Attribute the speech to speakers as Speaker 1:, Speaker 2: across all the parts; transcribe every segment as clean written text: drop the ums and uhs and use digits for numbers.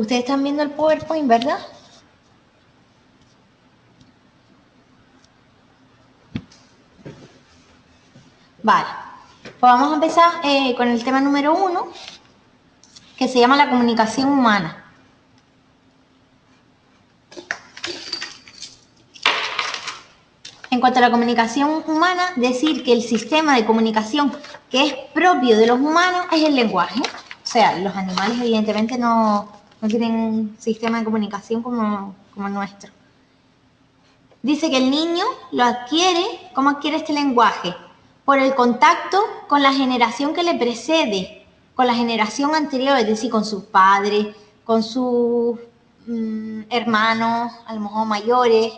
Speaker 1: Ustedes están viendo el PowerPoint, ¿verdad? Vale, pues vamos a empezar con el tema número 1, que se llama la comunicación humana. En cuanto a la comunicación humana, decir que el sistema de comunicación que es propio de los humanos es el lenguaje. O sea, los animales evidentemente no tienen un sistema de comunicación como el nuestro. Dice que el niño lo adquiere. ¿Cómo adquiere este lenguaje? Por el contacto con la generación que le precede, con la generación anterior, es decir, con sus padres, con sus hermanos, a lo mejor mayores.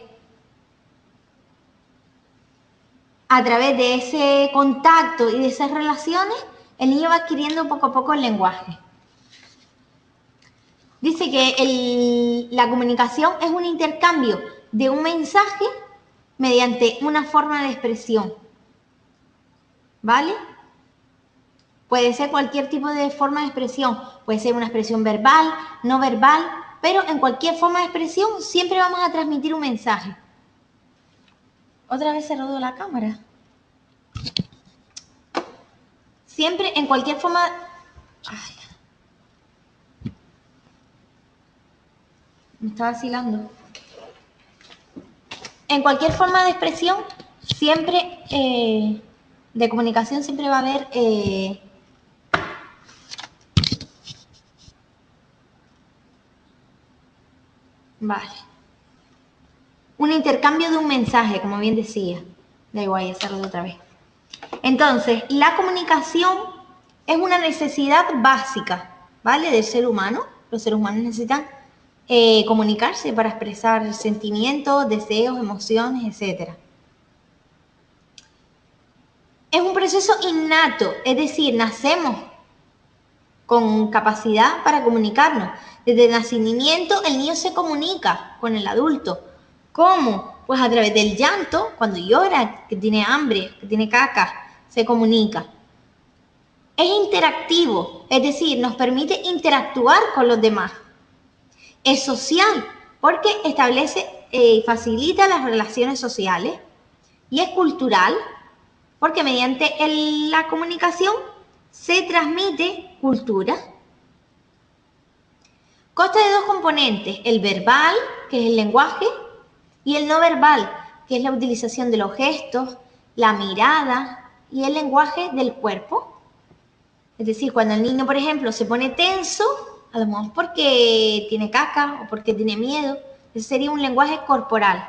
Speaker 1: A través de ese contacto y de esas relaciones, el niño va adquiriendo poco a poco el lenguaje. Dice que la comunicación es un intercambio de un mensaje mediante una forma de expresión. ¿Vale? Puede ser cualquier tipo de forma de expresión. Puede ser una expresión verbal, no verbal, pero en cualquier forma de expresión siempre vamos a transmitir un mensaje. Otra vez se rodó la cámara. Siempre, en cualquier forma... Ay, me está vacilando. En cualquier forma de expresión, siempre, de comunicación, siempre va a haber... Vale. Un intercambio de un mensaje, como bien decía. Da igual, ya se rodó otra vez. Entonces, la comunicación es una necesidad básica, ¿vale? Del ser humano. Los seres humanos necesitan comunicarse para expresar sentimientos, deseos, emociones, etc. Es un proceso innato, es decir, nacemos con capacidad para comunicarnos. Desde el nacimiento el niño se comunica con el adulto. ¿Cómo? Pues a través del llanto, cuando llora, que tiene hambre, que tiene caca, se comunica. Es interactivo, es decir, nos permite interactuar con los demás. Es social, porque establece y facilita las relaciones sociales. Y es cultural, porque mediante la comunicación se transmite cultura. Consta de dos componentes, el verbal, que es el lenguaje, y el no verbal, que es la utilización de los gestos, la mirada y el lenguaje del cuerpo. Es decir, cuando el niño, por ejemplo, se pone tenso, a lo mejor porque tiene caca o porque tiene miedo, ese sería un lenguaje corporal.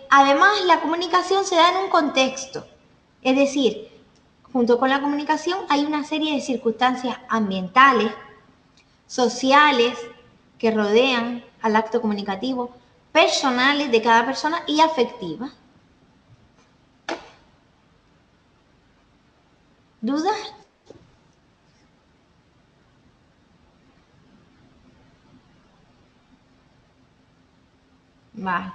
Speaker 1: Además, la comunicación se da en un contexto, es decir, junto con la comunicación hay una serie de circunstancias ambientales, sociales, que rodean al acto comunicativo, personales de cada persona y afectivas. ¿Dudas? Vale.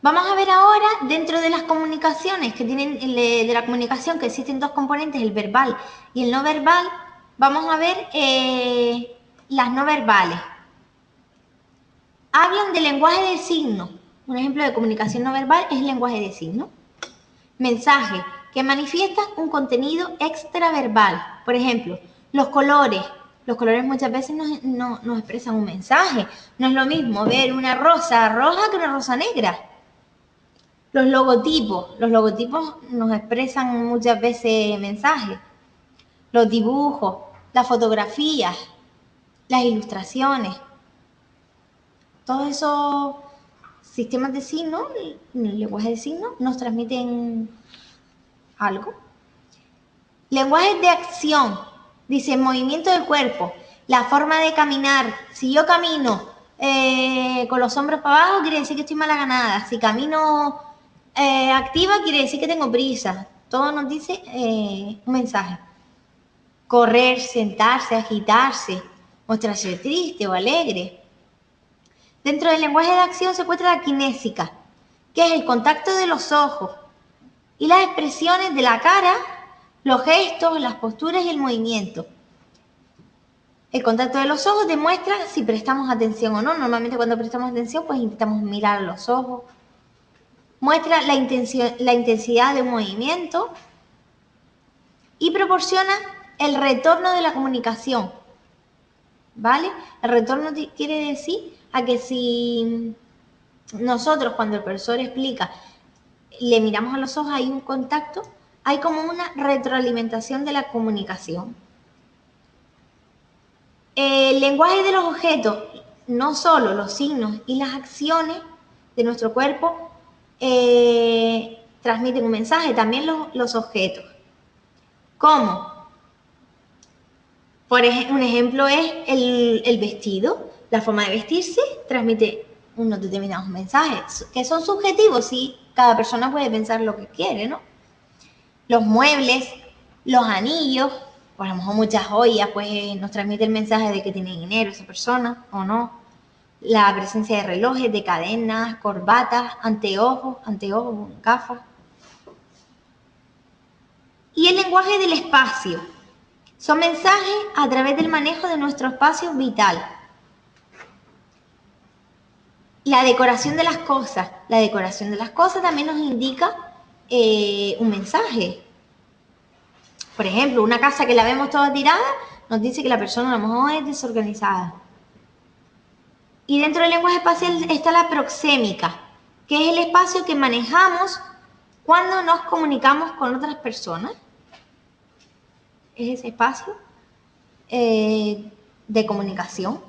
Speaker 1: Vamos a ver ahora, dentro de las comunicaciones que tienen, de la comunicación, que existen dos componentes, el verbal y el no verbal, vamos a ver las no verbales. Hablan de lenguaje de signos. Un ejemplo de comunicación no verbal es el lenguaje de signos. Mensaje, que manifiestan un contenido extraverbal. Por ejemplo, los colores. Los colores muchas veces nos expresan un mensaje. No es lo mismo ver una rosa roja que una rosa negra. Los logotipos nos expresan muchas veces mensajes. Los dibujos, las fotografías, las ilustraciones. Todos esos sistemas de signos, el lenguaje de signos, nos transmiten algo. Lenguaje de acción, dice movimiento del cuerpo, la forma de caminar. Si yo camino con los hombros para abajo, quiere decir que estoy mala ganada. Si camino activa, quiere decir que tengo prisa. Todo nos dice un mensaje. Correr, sentarse, agitarse, mostrarse triste o alegre. Dentro del lenguaje de acción se encuentra la kinésica, que es el contacto de los ojos y las expresiones de la cara los gestos, las posturas y el movimiento. El contacto de los ojos demuestra si prestamos atención o no. Normalmente cuando prestamos atención, pues intentamos mirar a los ojos. Muestra la intensidad de un movimiento y proporciona el retorno de la comunicación. ¿Vale? El retorno quiere decir a que si nosotros cuando el profesor explica, le miramos a los ojos, hay un contacto, hay como una retroalimentación de la comunicación. El lenguaje de los objetos, no solo los signos y las acciones de nuestro cuerpo transmiten un mensaje, también los objetos. ¿Cómo? Un ejemplo es el vestido. La forma de vestirse transmite unos determinados mensajes que son subjetivos, sí, cada persona puede pensar lo que quiere, ¿no? Los muebles, los anillos, por a lo mejor muchas joyas, pues nos transmite el mensaje de que tiene dinero esa persona o no. La presencia de relojes, de cadenas, corbatas, anteojos, gafas. Y el lenguaje del espacio. Son mensajes a través del manejo de nuestro espacio vital. La decoración de las cosas. La decoración de las cosas también nos indica un mensaje. Por ejemplo, una casa que la vemos toda tirada nos dice que la persona a lo mejor es desorganizada. Y dentro del lenguaje espacial está la proxémica, que es el espacio que manejamos cuando nos comunicamos con otras personas. Es ese espacio de comunicación.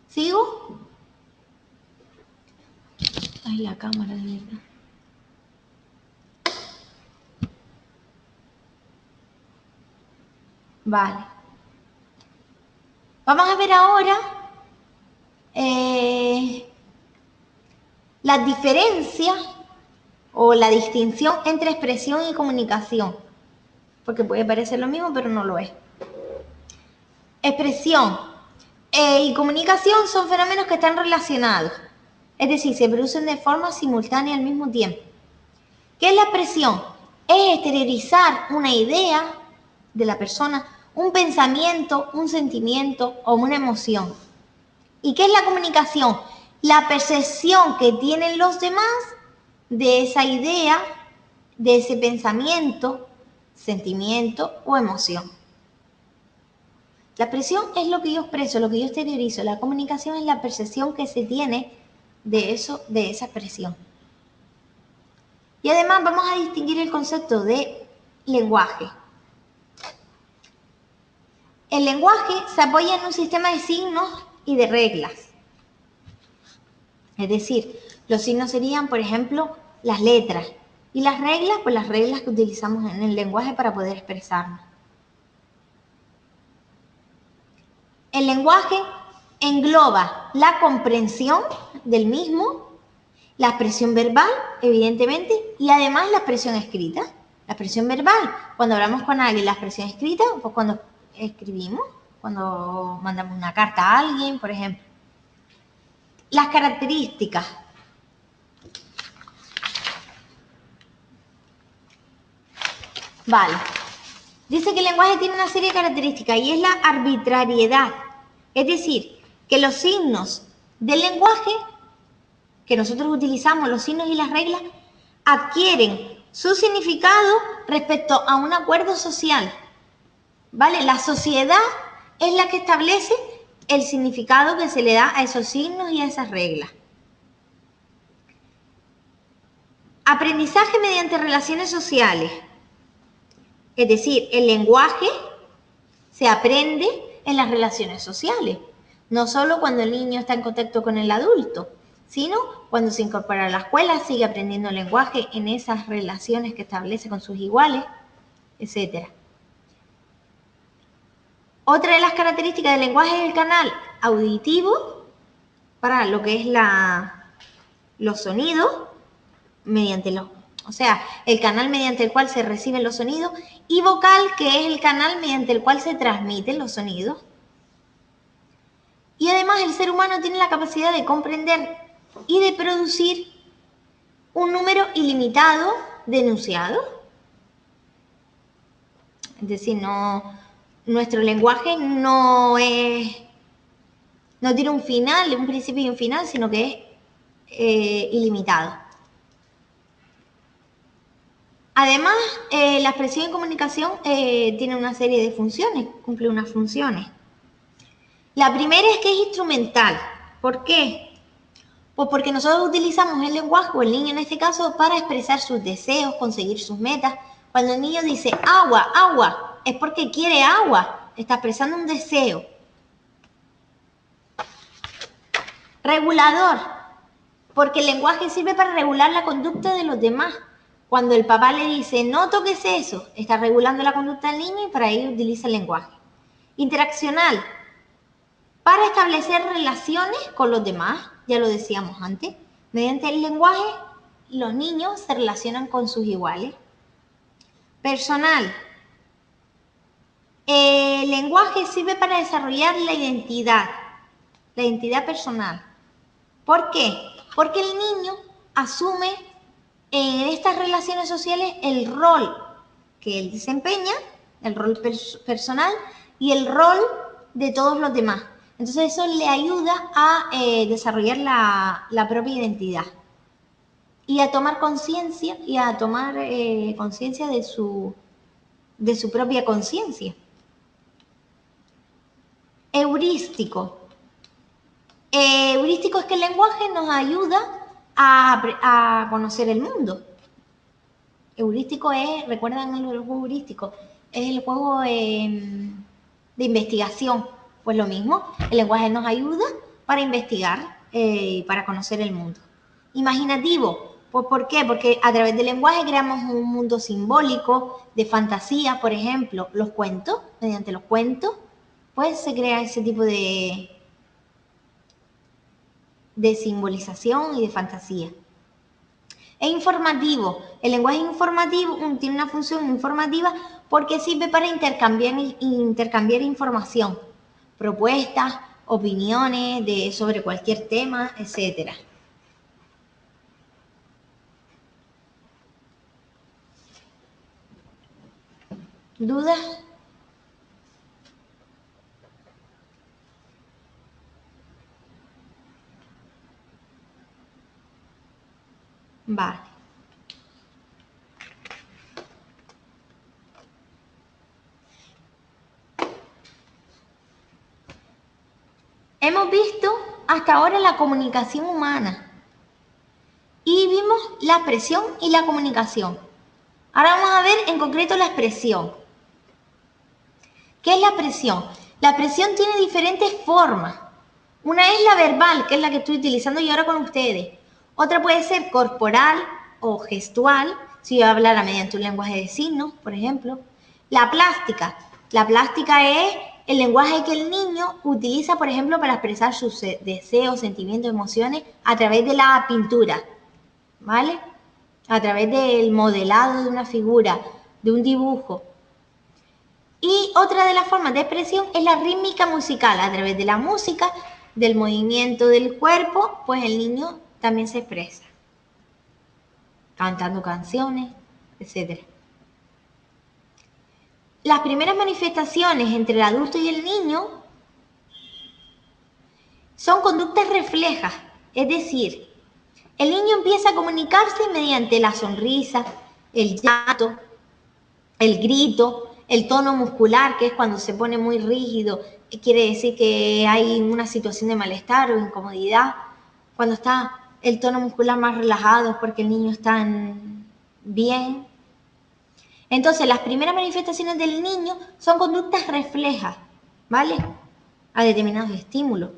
Speaker 1: ¿Sigo? Ay, la cámara de verdad. Vale. Vamos a ver ahora las diferencias o la distinción entre expresión y comunicación. Porque puede parecer lo mismo, pero no lo es. Expresión y comunicación son fenómenos que están relacionados. Es decir, se producen de forma simultánea al mismo tiempo. ¿Qué es la expresión? Es exteriorizar una idea de la persona, un pensamiento, un sentimiento o una emoción. ¿Y qué es la comunicación? La percepción que tienen los demás de esa idea, de ese pensamiento, sentimiento o emoción. La expresión es lo que yo expreso, lo que yo exteriorizo. La comunicación es la percepción que se tiene de eso, de esa expresión. Y además vamos a distinguir el concepto de lenguaje. El lenguaje se apoya en un sistema de signos y de reglas. Es decir, los signos serían, por ejemplo, las letras. Y las reglas, pues las reglas que utilizamos en el lenguaje para poder expresarnos. El lenguaje engloba la comprensión del mismo, la expresión verbal, evidentemente, y además la expresión escrita. La expresión verbal, cuando hablamos con alguien, la expresión escrita, pues cuando escribimos, cuando mandamos una carta a alguien, por ejemplo. Las características. Vale. Dice que el lenguaje tiene una serie de características y es la arbitrariedad. Es decir, que los signos del lenguaje que nosotros utilizamos, los signos y las reglas, adquieren su significado respecto a un acuerdo social. ¿Vale? La sociedad es la que establece el significado que se le da a esos signos y a esas reglas. Aprendizaje mediante relaciones sociales. Es decir, el lenguaje se aprende en las relaciones sociales. No solo cuando el niño está en contacto con el adulto, sino cuando se incorpora a la escuela, sigue aprendiendo el lenguaje en esas relaciones que establece con sus iguales, etc. Otra de las características del lenguaje es el canal auditivo para lo que es los sonidos, el canal mediante el cual se reciben los sonidos, y vocal, que es el canal mediante el cual se transmiten los sonidos. Y además el ser humano tiene la capacidad de comprender y de producir un número ilimitado de enunciados. Es decir, nuestro lenguaje no tiene un final, un principio y un final, sino que es ilimitado. Además, la expresión y comunicación tiene una serie de funciones, cumple unas funciones. La primera es que es instrumental. ¿Por qué? Pues porque nosotros utilizamos el lenguaje, o el niño en este caso, para expresar sus deseos, conseguir sus metas. Cuando el niño dice agua, agua, es porque quiere agua, está expresando un deseo. Regulador, porque el lenguaje sirve para regular la conducta de los demás. Cuando el papá le dice no toques eso, está regulando la conducta del niño y para ello utiliza el lenguaje. Interaccional, para establecer relaciones con los demás, ya lo decíamos antes. Mediante el lenguaje, los niños se relacionan con sus iguales. Personal. El lenguaje sirve para desarrollar la identidad personal. ¿Por qué? Porque el niño asume en estas relaciones sociales el rol que él desempeña, el rol personal y el rol de todos los demás. Entonces eso le ayuda a desarrollar la propia identidad y a tomar conciencia de su propia conciencia. Heurístico. Heurístico es que el lenguaje nos ayuda a conocer el mundo. Heurístico es, ¿recuerdan el juego heurístico? Es el juego de investigación. Pues lo mismo, el lenguaje nos ayuda para investigar y para conocer el mundo. Imaginativo, pues ¿por qué? Porque a través del lenguaje creamos un mundo simbólico, de fantasía, por ejemplo, los cuentos, mediante los cuentos, pues se crea ese tipo de simbolización y de fantasía. Es informativo. El lenguaje informativo tiene una función informativa porque sirve para intercambiar información, propuestas, opiniones sobre cualquier tema, etc. ¿Dudas? Vale. Hemos visto hasta ahora la comunicación humana y vimos la expresión y la comunicación. Ahora vamos a ver en concreto la expresión. ¿Qué es la expresión? La expresión tiene diferentes formas. Una es la verbal, que es la que estoy utilizando yo ahora con ustedes. Otra puede ser corporal o gestual, si yo hablara mediante un lenguaje de signos, por ejemplo. La plástica. La plástica es el lenguaje que el niño utiliza, por ejemplo, para expresar sus deseos, sentimientos, emociones a través de la pintura, ¿vale? A través del modelado de una figura, de un dibujo. Y otra de las formas de expresión es la rítmica musical. A través de la música, del movimiento del cuerpo, pues el niño también se expresa. Cantando canciones, etc. Las primeras manifestaciones entre el adulto y el niño son conductas reflejas. Es decir, el niño empieza a comunicarse mediante la sonrisa, el llanto, el grito, el tono muscular, que es cuando se pone muy rígido, quiere decir que hay una situación de malestar o incomodidad. Cuando está el tono muscular más relajado es porque el niño está bien. Entonces, las primeras manifestaciones del niño son conductas reflejas, ¿vale? A determinados estímulos.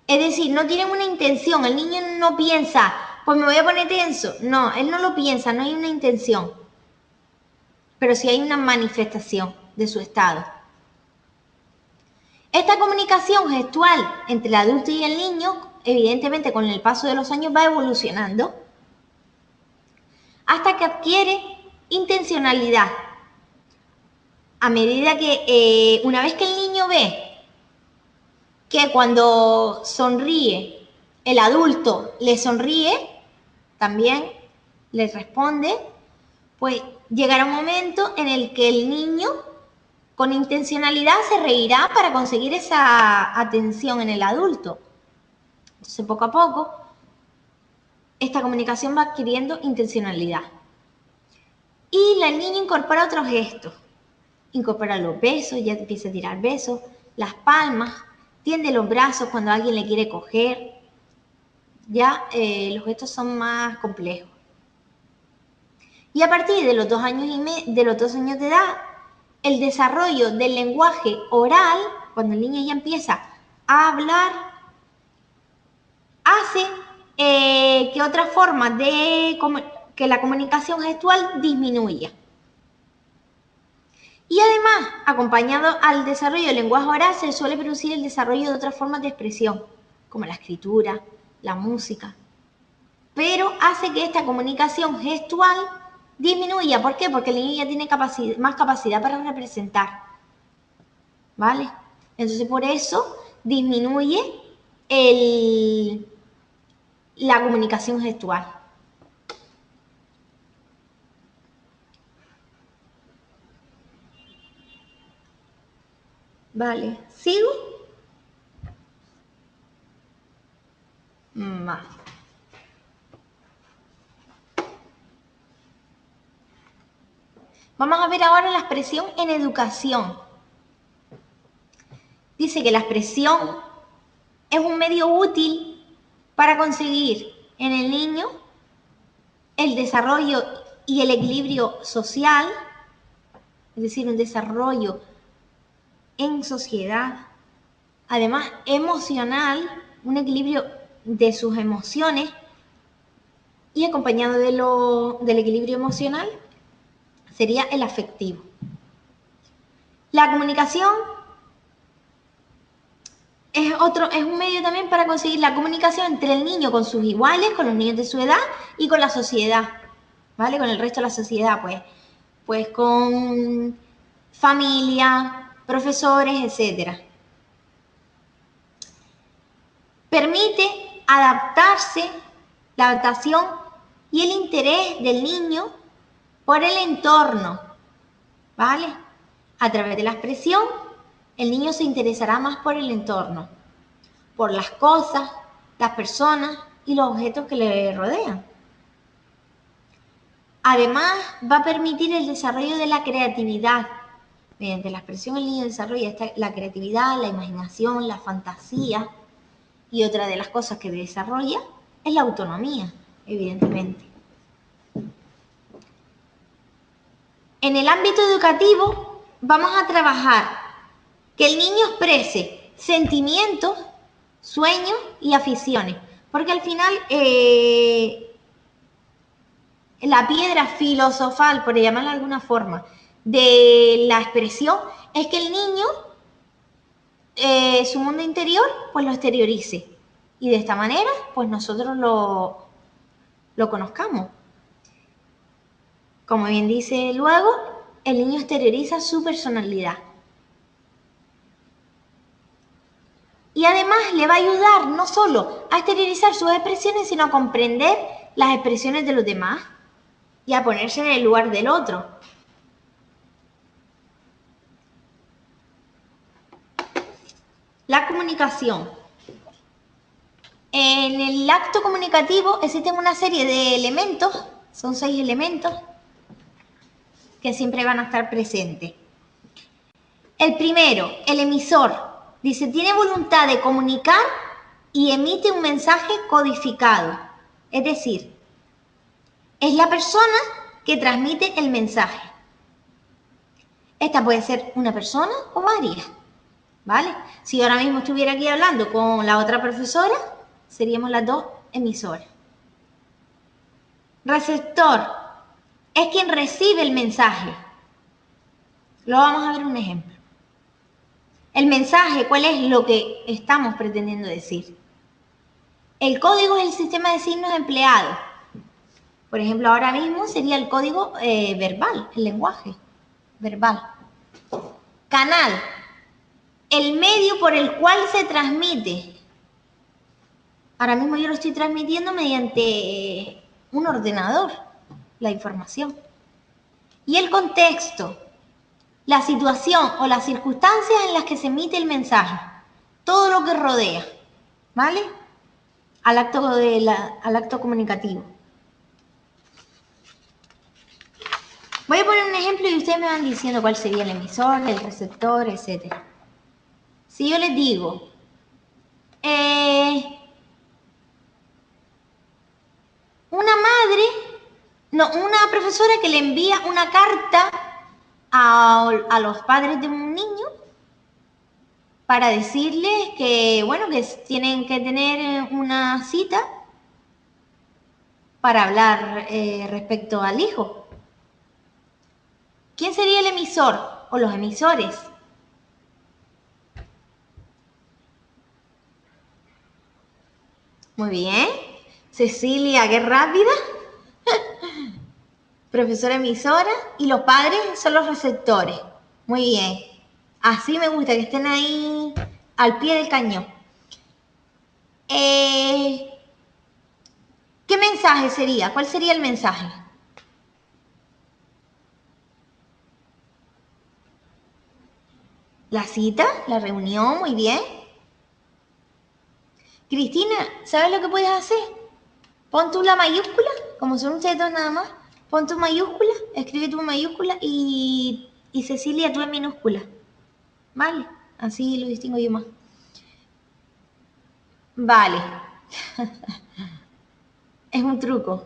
Speaker 1: Es decir, no tienen una intención, el niño no piensa, pues me voy a poner tenso. No, él no lo piensa, no hay una intención. Pero sí hay una manifestación de su estado. Esta comunicación gestual entre el adulto y el niño, evidentemente con el paso de los años va evolucionando hasta que adquiere intencionalidad. A medida que, una vez que el niño ve que cuando sonríe, el adulto le sonríe, también les responde, pues llegará un momento en el que el niño con intencionalidad se reirá para conseguir esa atención en el adulto. Entonces, poco a poco, esta comunicación va adquiriendo intencionalidad. Y el niño incorpora otros gestos. Incorpora los besos, ya empieza a tirar besos, las palmas, tiende los brazos cuando alguien le quiere coger. Ya los gestos son más complejos. Y a partir de los 2 años de edad, el desarrollo del lenguaje oral, cuando el niño ya empieza a hablar, hace que otras formas que la comunicación gestual disminuya. Y además, acompañado al desarrollo del lenguaje oral, se suele producir el desarrollo de otras formas de expresión, como la escritura, la música. Pero hace que esta comunicación gestual disminuya. ¿Por qué? Porque el niño ya tiene más capacidad para representar. ¿Vale? Entonces, por eso disminuye la comunicación gestual. Vale, ¿sigo? Vale. Vamos a ver ahora la expresión en educación. Dice que la expresión es un medio útil para conseguir en el niño el desarrollo y el equilibrio social, es decir, un desarrollo en sociedad, además emocional, un equilibrio de sus emociones, y acompañado del equilibrio emocional sería el afectivo. La comunicación es un medio también para conseguir la comunicación entre el niño con sus iguales, con los niños de su edad y con la sociedad, ¿vale? Con el resto de la sociedad, pues con familia, profesores, etc. Permite adaptarse, la adaptación y el interés del niño por el entorno, ¿vale? A través de la expresión, el niño se interesará más por el entorno, por las cosas, las personas y los objetos que le rodean. Además, va a permitir el desarrollo de la creatividad. Mediante la expresión, el niño desarrolla la creatividad, la imaginación, la fantasía, y otra de las cosas que desarrolla es la autonomía, evidentemente. En el ámbito educativo, vamos a trabajar que el niño exprese sentimientos, sueños y aficiones, porque al final la piedra filosofal, por llamarla de alguna forma, de la expresión es que el niño su mundo interior pues lo exteriorice y de esta manera pues nosotros lo conozcamos. Como bien dice luego, el niño exterioriza su personalidad. Y además le va a ayudar no solo a exteriorizar sus expresiones, sino a comprender las expresiones de los demás y a ponerse en el lugar del otro. La comunicación. En el acto comunicativo existen una serie de elementos, son 6 elementos, que siempre van a estar presentes. El primero, el emisor, dice, tiene voluntad de comunicar y emite un mensaje codificado. Es decir, es la persona que transmite el mensaje. Esta puede ser una persona o varias, ¿vale? Si ahora mismo estuviera aquí hablando con la otra profesora, seríamos las 2 emisoras. Receptor es quien recibe el mensaje. Lo vamos a ver un ejemplo. El mensaje, ¿cuál es lo que estamos pretendiendo decir? El código es el sistema de signos empleado. Por ejemplo, ahora mismo sería el código verbal, el lenguaje verbal. Canal, el medio por el cual se transmite. Ahora mismo yo lo estoy transmitiendo mediante un ordenador la información. Y el contexto, la situación o las circunstancias en las que se emite el mensaje, todo lo que rodea, ¿vale? Al acto comunicativo. Voy a poner un ejemplo y ustedes me van diciendo cuál sería el emisor, el receptor, etc. Si yo les digo, una profesora que le envía una carta a los padres de un niño para decirles que, bueno, que tienen que tener una cita para hablar respecto al hijo. ¿Quién sería el emisor o los emisores? Muy bien. Cecilia, qué rápida. Profesora emisora. Y los padres son los receptores. Muy bien. Así me gusta, que estén ahí al pie del cañón. ¿Qué mensaje sería? ¿Cuál sería el mensaje? La cita, la reunión, muy bien. Cristina, ¿sabes lo que puedes hacer? Pon tú la mayúscula, como son ustedes dos nada más. Pon tu mayúscula, escribe tu mayúscula y Cecilia tú en minúscula. ¿Vale? Así lo distingo yo más. Vale. Es un truco.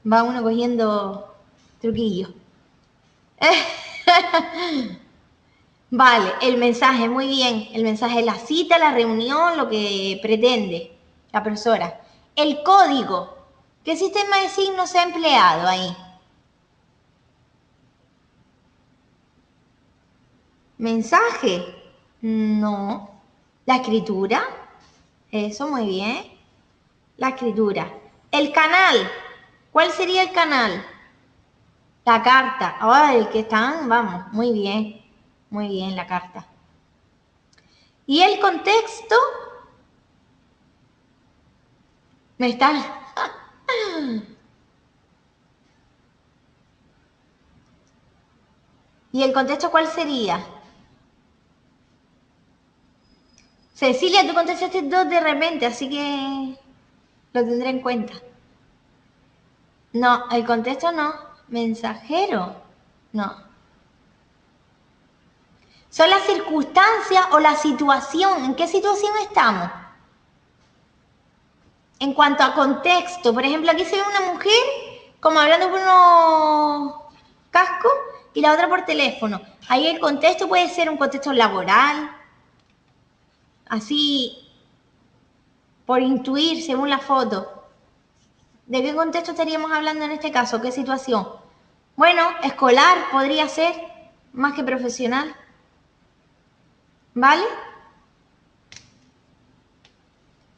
Speaker 1: Va uno cogiendo truquillos. Vale, el mensaje, muy bien. El mensaje es la cita, la reunión, lo que pretende la profesora. El código. ¿Qué sistema de signos se ha empleado ahí? ¿Mensaje? No. ¿La escritura? Eso, muy bien. La escritura. El canal. ¿Cuál sería el canal? La carta. Ahora el que están, vamos, muy bien. Muy bien, la carta. ¿Y el contexto? Me están... ¿Y el contexto cuál sería? Cecilia, tú contestaste dos de repente, así que lo tendré en cuenta. No, el contexto no. Mensajero. No. Son las circunstancias o la situación. ¿En qué situación estamos? En cuanto a contexto, por ejemplo, aquí se ve una mujer como hablando por unos cascos y la otra por teléfono. Ahí el contexto puede ser un contexto laboral, así por intuir según la foto. ¿De qué contexto estaríamos hablando en este caso? ¿Qué situación? Bueno, escolar podría ser, más que profesional. ¿Vale?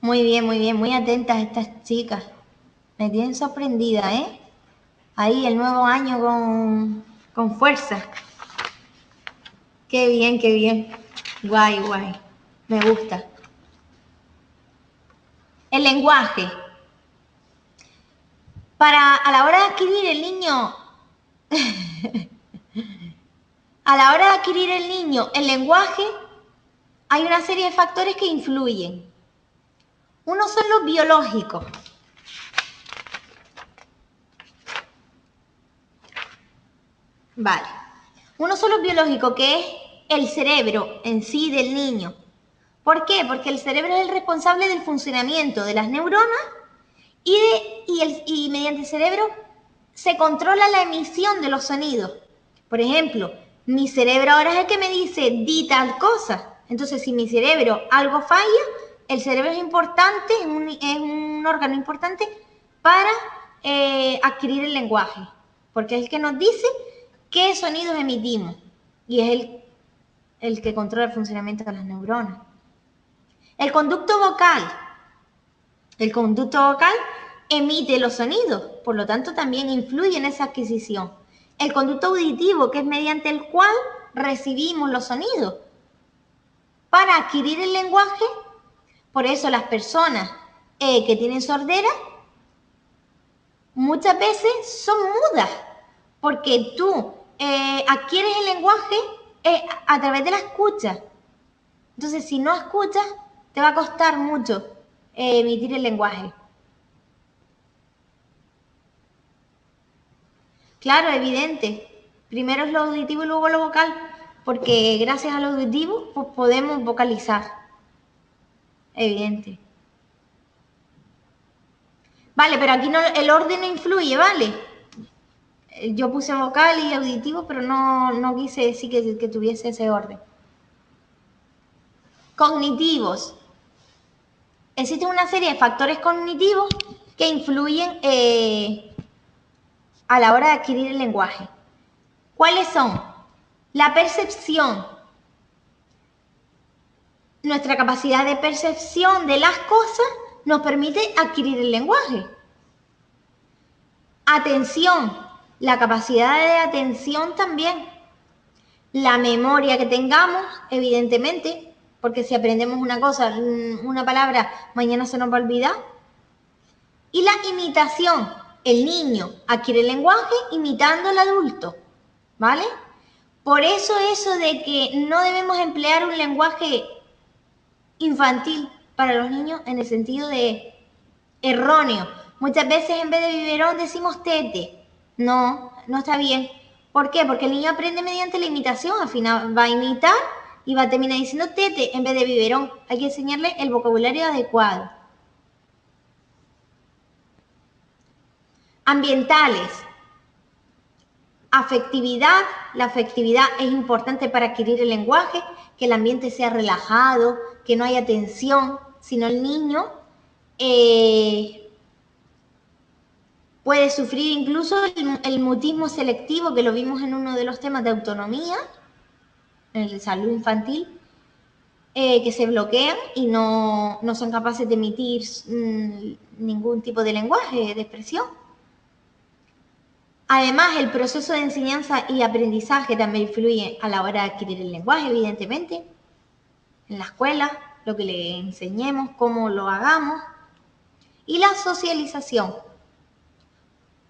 Speaker 1: Muy bien, muy atentas estas chicas. Me tienen sorprendida, ¿eh? Ahí el nuevo año con fuerza. Qué bien, qué bien. Guay, guay. Me gusta. El lenguaje. A la hora de adquirir el niño, a la hora de adquirir el niño el lenguaje, hay una serie de factores que influyen. Uno son los biológicos. Vale. Uno son los biológicos, que es el cerebro en sí del niño. ¿Por qué? Porque el cerebro es el responsable del funcionamiento de las neuronas y mediante el cerebro se controla la emisión de los sonidos. Por ejemplo, mi cerebro ahora es el que me dice, di tal cosa. Entonces, si mi cerebro algo falla, el cerebro es importante, es un órgano importante para adquirir el lenguaje, porque es el que nos dice qué sonidos emitimos y es el que controla el funcionamiento de las neuronas. El conducto vocal. El conducto vocal emite los sonidos, por lo tanto también influye en esa adquisición. El conducto auditivo, que es mediante el cual recibimos los sonidos. Para adquirir el lenguaje, por eso las personas que tienen sordera muchas veces son mudas, porque tú adquieres el lenguaje a través de la escucha. Entonces, si no escuchas, te va a costar mucho emitir el lenguaje. Claro, evidente. Primero es lo auditivo y luego lo vocal, porque gracias a lo auditivo pues, podemos vocalizar. Evidente. Vale, pero aquí no, el orden no influye, ¿vale? Yo puse vocal y auditivo, pero no quise decir que tuviese ese orden. Cognitivos. Existen una serie de factores cognitivos que influyen a la hora de adquirir el lenguaje. ¿Cuáles son? La percepción. Nuestra capacidad de percepción de las cosas nos permite adquirir el lenguaje. Atención. La capacidad de atención también. La memoria que tengamos, evidentemente, porque si aprendemos una cosa, una palabra, mañana se nos va a olvidar. Y la imitación. El niño adquiere el lenguaje imitando al adulto, ¿vale? Por eso de que no debemos emplear un lenguaje infantil para los niños en el sentido de erróneo. Muchas veces en vez de biberón decimos tete. No está bien. ¿Por qué? Porque el niño aprende mediante la imitación. Al final va a imitar y va a terminar diciendo tete en vez de biberón. Hay que enseñarle el vocabulario adecuado. Ambientales. Afectividad. La afectividad es importante para adquirir el lenguaje, que el ambiente sea relajado, que no haya tensión, sino el niño puede sufrir incluso el mutismo selectivo, que lo vimos en uno de los temas de autonomía, en el de salud infantil, que se bloquean y no son capaces de emitir ningún tipo de lenguaje, de expresión. Además, el proceso de enseñanza y aprendizaje también influye a la hora de adquirir el lenguaje, evidentemente. En la escuela, lo que le enseñemos, cómo lo hagamos. Y la socialización.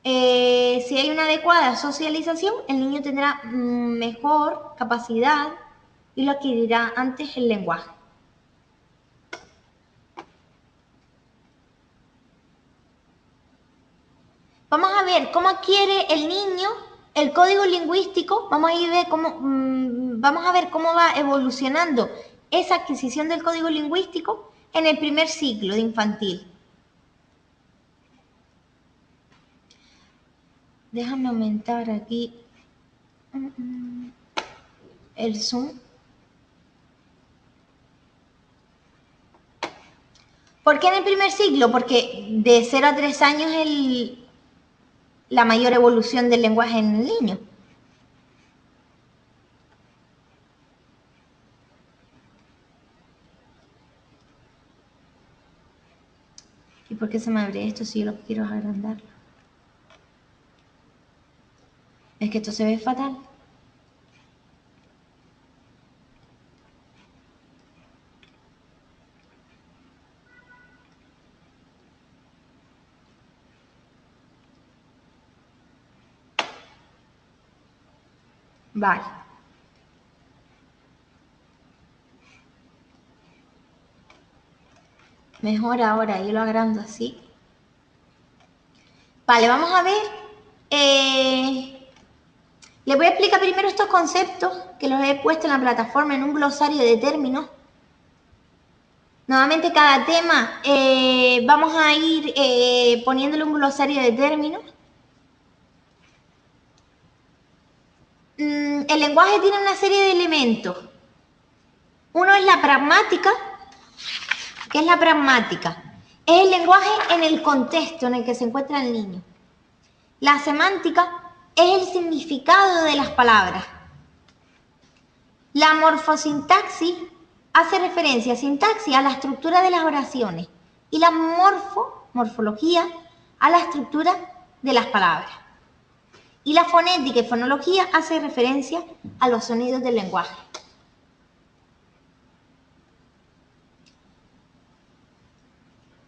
Speaker 1: Si hay una adecuada socialización, el niño tendrá mejor capacidad y lo adquirirá antes el lenguaje. Vamos a ver cómo adquiere el niño el código lingüístico. Vamos a ver cómo va evolucionando esa adquisición del código lingüístico en el primer ciclo de infantil. Déjame aumentar aquí el zoom. ¿Por qué en el primer ciclo? Porque de 0 a 3 años es la mayor evolución del lenguaje en el niño. ¿Y por qué se me abre esto si yo lo que quiero es agrandarlo? Es que esto se ve fatal. Vale. Mejor ahora, yo lo agrando así. Vale, vamos a ver. Les voy a explicar primero estos conceptos que los he puesto en la plataforma en un glosario de términos. Nuevamente cada tema vamos a ir poniéndole un glosario de términos. El lenguaje tiene una serie de elementos. Uno es la pragmática. ¿Qué es la pragmática? Es el lenguaje en el contexto en el que se encuentra el niño. La semántica es el significado de las palabras. La morfosintaxis hace referencia a sintaxis a la estructura de las oraciones y la morfología a la estructura de las palabras. Y la fonética y fonología hace referencia a los sonidos del lenguaje.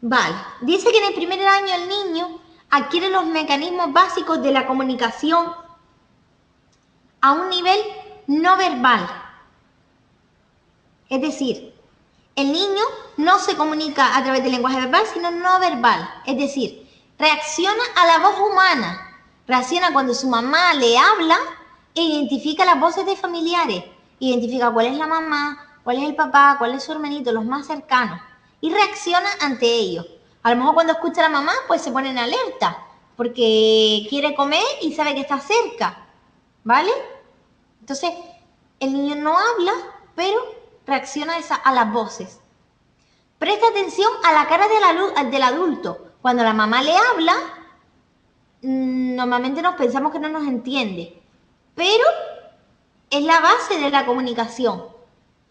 Speaker 1: Vale, dice que en el primer año el niño adquiere los mecanismos básicos de la comunicación a un nivel no verbal. Es decir, el niño no se comunica a través del lenguaje verbal, sino no verbal. Es decir, reacciona a la voz humana. Reacciona cuando su mamá le habla e identifica las voces de familiares. Identifica cuál es la mamá, cuál es el papá, cuál es su hermanito, los más cercanos. Y reacciona ante ellos. A lo mejor cuando escucha a la mamá, pues se pone en alerta, porque quiere comer y sabe que está cerca. ¿Vale? Entonces, el niño no habla, pero reacciona a las voces. Presta atención a la cara del adulto. Cuando la mamá le habla, normalmente nos pensamos que no nos entiende, pero es la base de la comunicación,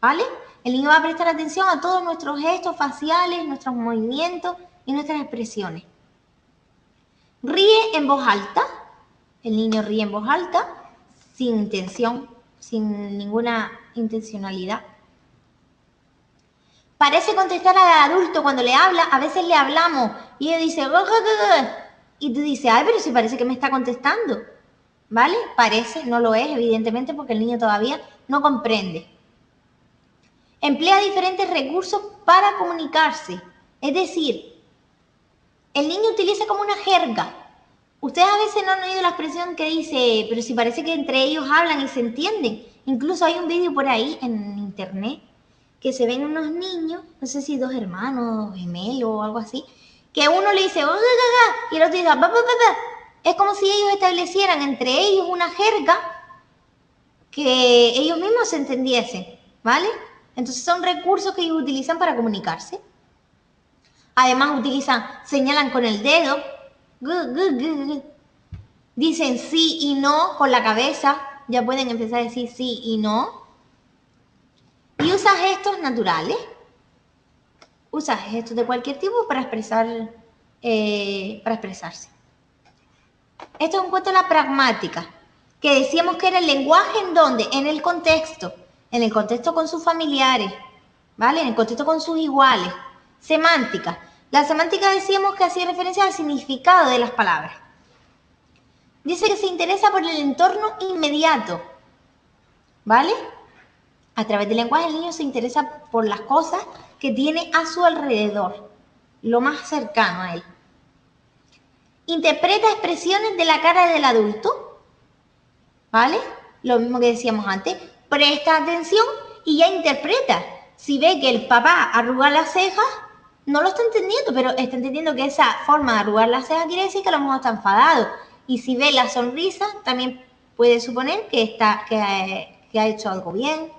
Speaker 1: ¿vale? El niño va a prestar atención a todos nuestros gestos faciales, nuestros movimientos y nuestras expresiones. Ríe en voz alta. El niño ríe en voz alta, sin intención, sin ninguna intencionalidad. Parece contestar al adulto cuando le habla. A veces le hablamos y él dice y tú dices, ay, pero si parece que me está contestando, ¿vale? Parece, no lo es, evidentemente, porque el niño todavía no comprende. Emplea diferentes recursos para comunicarse. Es decir, el niño utiliza como una jerga. Ustedes a veces no han oído la expresión que dice, pero si parece que entre ellos hablan y se entienden. Incluso hay un vídeo por ahí en internet que se ven unos niños, no sé si dos hermanos, gemelos o algo así, que uno le dice, y el otro dice, es como si ellos establecieran entre ellos una jerga que ellos mismos se entendiesen, ¿vale? Entonces son recursos que ellos utilizan para comunicarse. Además señalan con el dedo, dicen sí y no con la cabeza, ya pueden empezar a decir sí y no. Y usa gestos naturales. Usa gestos de cualquier tipo para expresarse. Esto es un cuento de la pragmática, que decíamos que era el lenguaje en donde, en el contexto con sus familiares, ¿vale? En el contexto con sus iguales. Semántica. La semántica decíamos que hacía referencia al significado de las palabras. Dice que se interesa por el entorno inmediato, ¿vale? A través del lenguaje el niño se interesa por las cosas que tiene a su alrededor, lo más cercano a él. Interpreta expresiones de la cara del adulto, ¿vale? Lo mismo que decíamos antes, presta atención y ya interpreta. Si ve que el papá arruga las cejas, no lo está entendiendo, pero está entendiendo que esa forma de arrugar las cejas quiere decir que a lo mejor está enfadado. Y si ve la sonrisa, también puede suponer que ha hecho algo bien.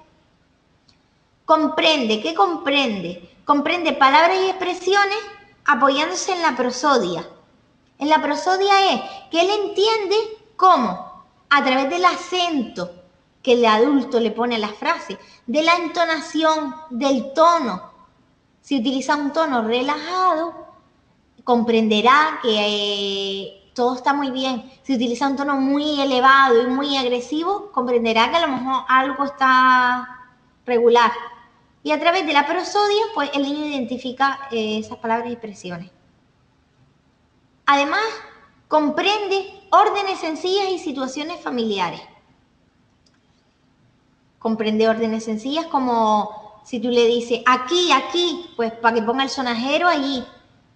Speaker 1: Comprende, ¿qué comprende? Comprende palabras y expresiones apoyándose en la prosodia. En la prosodia es que él entiende cómo, a través del acento que el adulto le pone a la frase, de la entonación, del tono. Si utiliza un tono relajado, comprenderá que todo está muy bien. Si utiliza un tono muy elevado y muy agresivo, comprenderá que a lo mejor algo está regular. Y a través de la prosodia, pues el niño identifica esas palabras y expresiones. Además, comprende órdenes sencillas y situaciones familiares. Comprende órdenes sencillas como si tú le dices aquí, aquí, pues para que ponga el sonajero allí.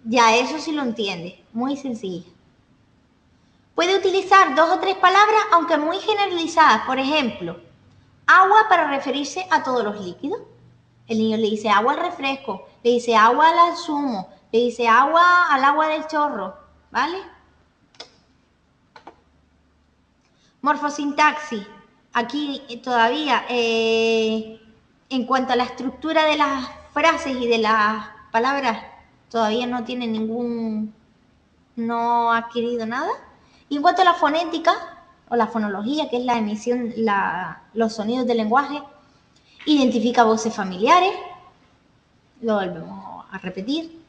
Speaker 1: Ya eso sí lo entiende, muy sencillo. Puede utilizar 2 o 3 palabras, aunque muy generalizadas. Por ejemplo, agua para referirse a todos los líquidos. El niño le dice agua al refresco, le dice agua al zumo, le dice agua al agua del chorro, ¿vale? Morfosintaxis. Aquí todavía, en cuanto a la estructura de las frases y de las palabras, todavía no tiene no ha adquirido nada. Y en cuanto a la fonética, o la fonología, que es la emisión, los sonidos del lenguaje, identifica voces familiares, lo volvemos a repetir.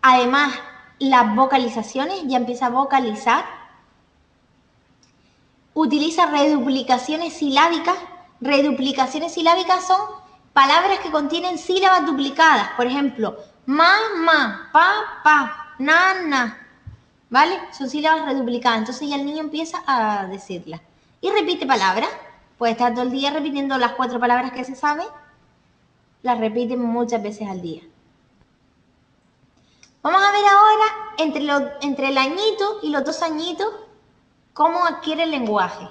Speaker 1: Además, las vocalizaciones, ya empieza a vocalizar. Utiliza reduplicaciones silábicas. Reduplicaciones silábicas son palabras que contienen sílabas duplicadas. Por ejemplo, mamá, papá, nana. ¿vale? Son sílabas reduplicadas, entonces ya el niño empieza a decirlas. Y repite palabras, puede estar todo el día repitiendo las 4 palabras que se sabe, las repite muchas veces al día. Vamos a ver ahora, entre el añito y los 2 añitos, cómo adquiere el lenguaje.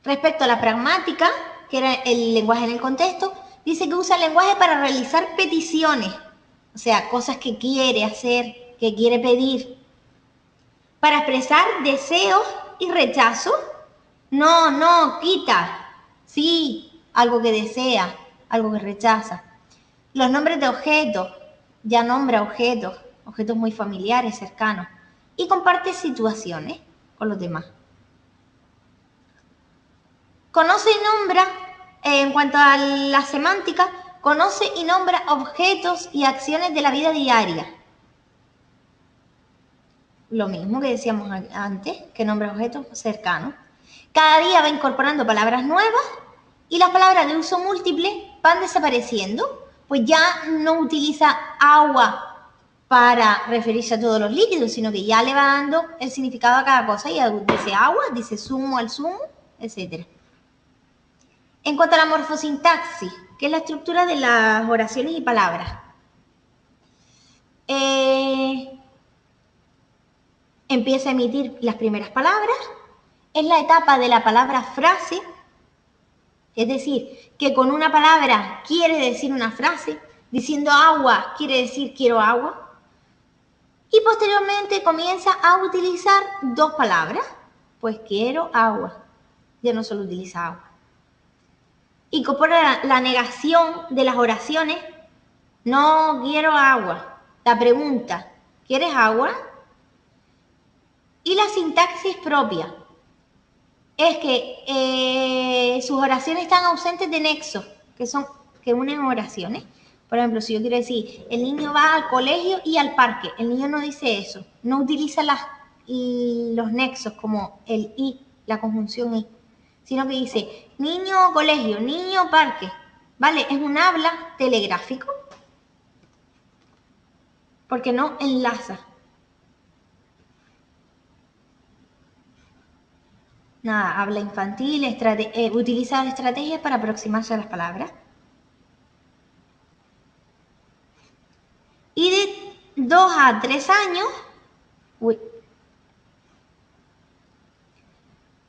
Speaker 1: Respecto a la pragmática, que era el lenguaje en el contexto, dice que usa el lenguaje para realizar peticiones, o sea, cosas que quiere hacer, que quiere pedir. Para expresar deseos y rechazo, no, quita, sí, algo que desea, algo que rechaza. Los nombres de objetos, ya nombra objetos muy familiares, cercanos, y comparte situaciones con los demás. Conoce y nombra, en cuanto a la semántica, conoce y nombra objetos y acciones de la vida diaria. Lo mismo que decíamos antes, que nombra objetos cercanos. Cada día va incorporando palabras nuevas y las palabras de uso múltiple van desapareciendo, pues ya no utiliza agua para referirse a todos los líquidos, sino que ya le va dando el significado a cada cosa. Y dice agua, dice zumo al zumo, etc. En cuanto a la morfosintaxis, que es la estructura de las oraciones y palabras, empieza a emitir las primeras palabras, es la etapa de la palabra frase, es decir, que con una palabra quiere decir una frase, diciendo agua quiere decir quiero agua, y posteriormente comienza a utilizar 2 palabras, pues quiero agua, ya no solo utiliza agua. Incorpora la negación de las oraciones, no quiero agua, la pregunta, ¿quieres agua? Y la sintaxis propia es que sus oraciones están ausentes de nexos, que unen oraciones. Por ejemplo, si yo quiero decir, el niño va al colegio y al parque, el niño no dice eso, no utiliza los nexos como el y, la conjunción y, sino que dice niño colegio, niño parque, ¿vale? Es un habla telegráfico porque no enlaza. Nada, habla infantil, utiliza estrategias para aproximarse a las palabras. Y de 2 a 3 años,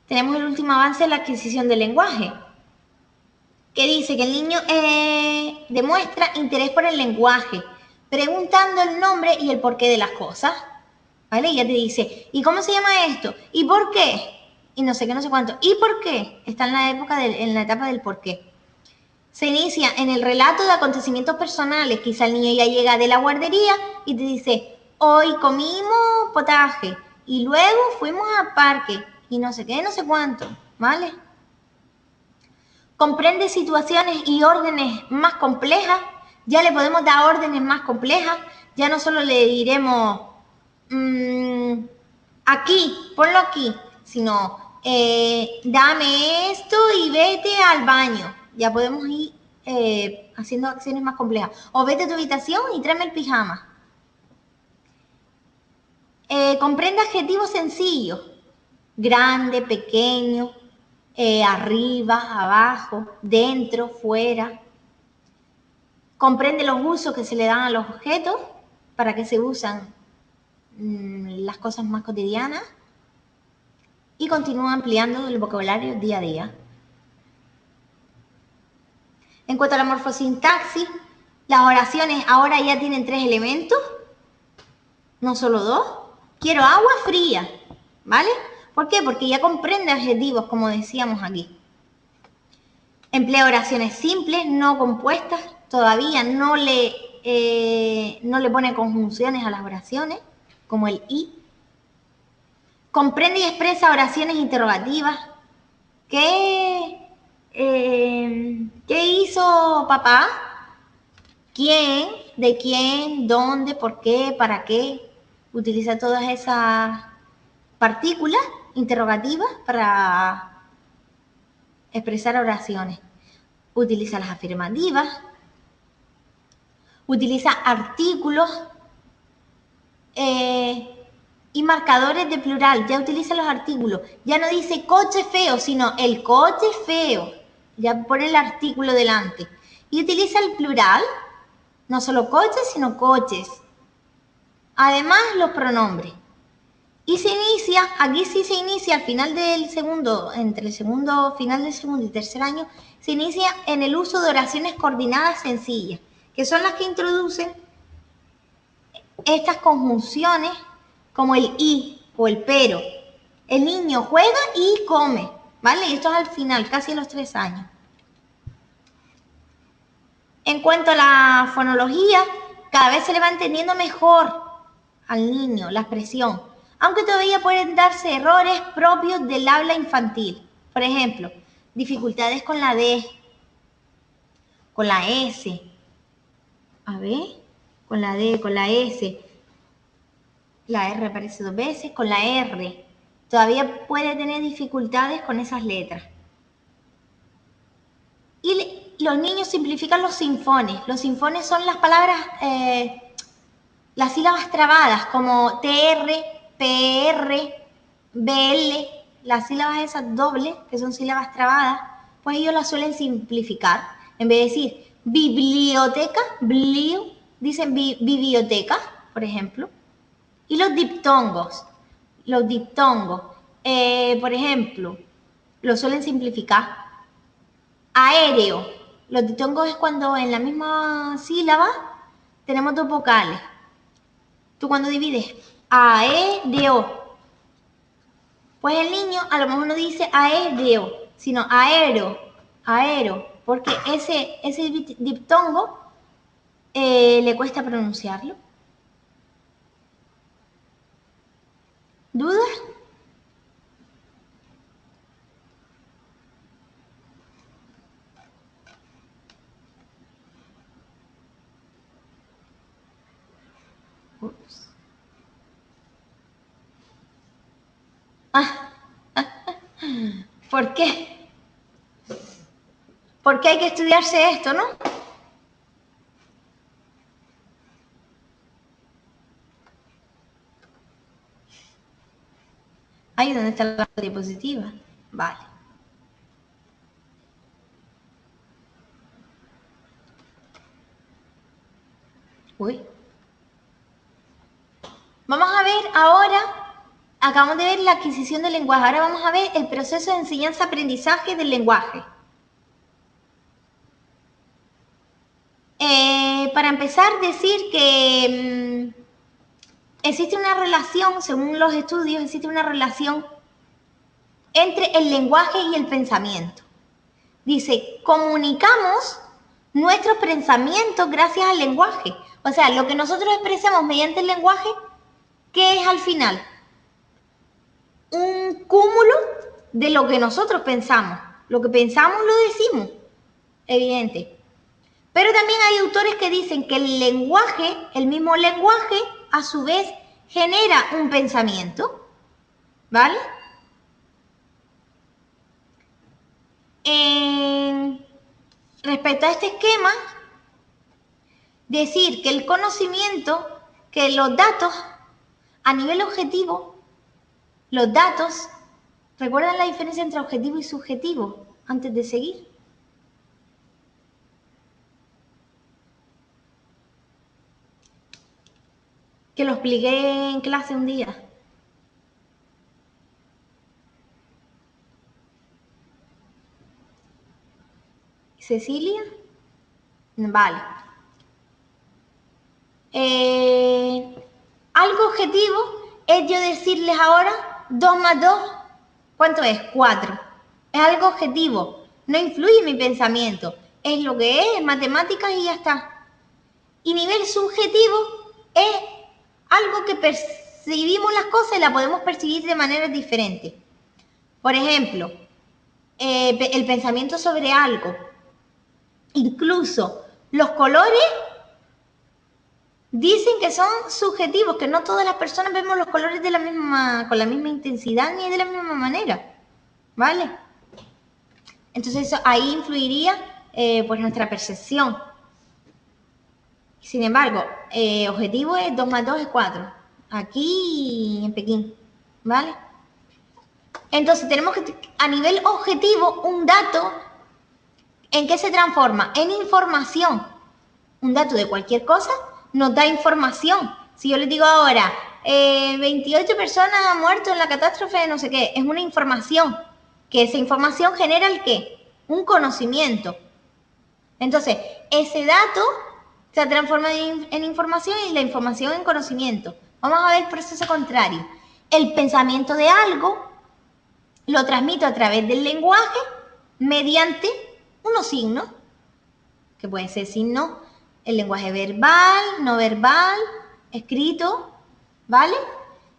Speaker 1: tenemos el último avance en la adquisición del lenguaje, que dice que el niño demuestra interés por el lenguaje, preguntando el nombre y el porqué de las cosas, ¿vale? Y ya te dice, ¿y cómo se llama esto? ¿Y por qué? Y no sé qué, no sé cuánto. ¿Y por qué? Está en la etapa del por qué. Se inicia en el relato de acontecimientos personales. Quizá el niño ya llega de la guardería y te dice, hoy comimos potaje y luego fuimos al parque y no sé qué, no sé cuánto, ¿vale? Comprende situaciones y órdenes más complejas. Ya le podemos dar órdenes más complejas. Ya no solo le diremos aquí, ponlo aquí, sino dame esto y vete al baño. Ya podemos ir haciendo acciones más complejas. O vete a tu habitación y tráeme el pijama. Comprende adjetivos sencillos. Grande, pequeño, arriba, abajo, dentro, fuera. Comprende los usos que se le dan a los objetos, para que se usan las cosas más cotidianas. Y continúa ampliando el vocabulario día a día. En cuanto a la morfosintaxis, las oraciones ahora ya tienen 3 elementos, no solo 2. Quiero agua fría, ¿vale? ¿Por qué? Porque ya comprende adjetivos, como decíamos aquí. Emplea oraciones simples, no compuestas, todavía no le pone conjunciones a las oraciones, como el y. Comprende y expresa oraciones interrogativas. ¿Qué hizo papá? ¿Quién? ¿De quién? ¿Dónde? ¿Por qué? ¿Para qué? Utiliza todas esas partículas interrogativas para expresar oraciones. Utiliza las afirmativas. Utiliza artículos y marcadores de plural. Ya utiliza los artículos. Ya no dice coche feo, sino el coche feo. Ya pone el artículo delante. Y utiliza el plural, no solo coches, sino coches. Además, los pronombres. Y se inicia, aquí sí se inicia al final del segundo, entre el final del segundo y tercer año, se inicia en el uso de oraciones coordinadas sencillas, que son las que introducen estas conjunciones como el y o el pero. El niño juega y come, ¿vale? Y esto es al final, casi a los 3 años. En cuanto a la fonología, cada vez se le va entendiendo mejor al niño la expresión, aunque todavía pueden darse errores propios del habla infantil. Por ejemplo, dificultades con la D, con la S, a ver, con la D, con la S, la R aparece 2 veces, con la R. Todavía puede tener dificultades con esas letras. Y los niños simplifican los sinfones. Los sinfones son las palabras, las sílabas trabadas, como TR, PR, BL, las sílabas esas dobles, que son sílabas trabadas, pues ellos las suelen simplificar. En vez de decir biblioteca, dicen biblioteca, por ejemplo. Y los diptongos, por ejemplo, lo suelen simplificar. Aéreo, los diptongos es cuando en la misma sílaba tenemos 2 vocales. Tú cuando divides aéreo, pues el niño a lo mejor no dice aéreo, sino aero, porque ese diptongo le cuesta pronunciarlo. ¿Dudas? Ups. ¿Por qué? ¿Por qué hay que estudiarse esto, no? Ahí donde está la diapositiva. Vale. Uy. Vamos a ver ahora, acabamos de ver la adquisición del lenguaje, ahora vamos a ver el proceso de enseñanza-aprendizaje del lenguaje. Para empezar, decir que existe una relación, según los estudios, existe una relación entre el lenguaje y el pensamiento. Dice, comunicamos nuestros pensamientos gracias al lenguaje. O sea, lo que nosotros expresamos mediante el lenguaje, ¿qué es al final? Un cúmulo de lo que nosotros pensamos. Lo que pensamos lo decimos, evidente. Pero también hay autores que dicen que el lenguaje, el mismo lenguaje, a su vez genera un pensamiento, ¿vale? Respecto a este esquema, decir que el conocimiento, que los datos, a nivel objetivo, los datos, ¿recuerdan la diferencia entre objetivo y subjetivo antes de seguir? Que lo expliqué en clase un día. ¿Cecilia? Vale. Algo objetivo es yo decirles ahora 2 más 2, ¿cuánto es? 4. Es algo objetivo, no influye en mi pensamiento. Es lo que es matemáticas y ya está. Y nivel subjetivo es algo que percibimos las cosas y las podemos percibir de maneras diferentes. Por ejemplo, el pensamiento sobre algo. Incluso los colores dicen que son subjetivos, que no todas las personas vemos los colores con la misma intensidad ni de la misma manera, ¿vale? Entonces eso, ahí influiría pues nuestra percepción. Sin embargo, objetivo es 2 más 2 es 4. aquí en Pekín, ¿vale? Entonces tenemos que, a nivel objetivo, un dato, ¿en qué se transforma? En información. Un dato de cualquier cosa nos da información. Si yo les digo ahora, 28 personas han muerto en la catástrofe de no sé qué, es una información. Que esa información genera el qué? Un conocimiento. Entonces, ese dato se transforma en información y la información en conocimiento. Vamos a ver el proceso contrario. El pensamiento de algo lo transmito a través del lenguaje mediante unos signos, que pueden ser signos, el lenguaje verbal, no verbal, escrito, ¿vale?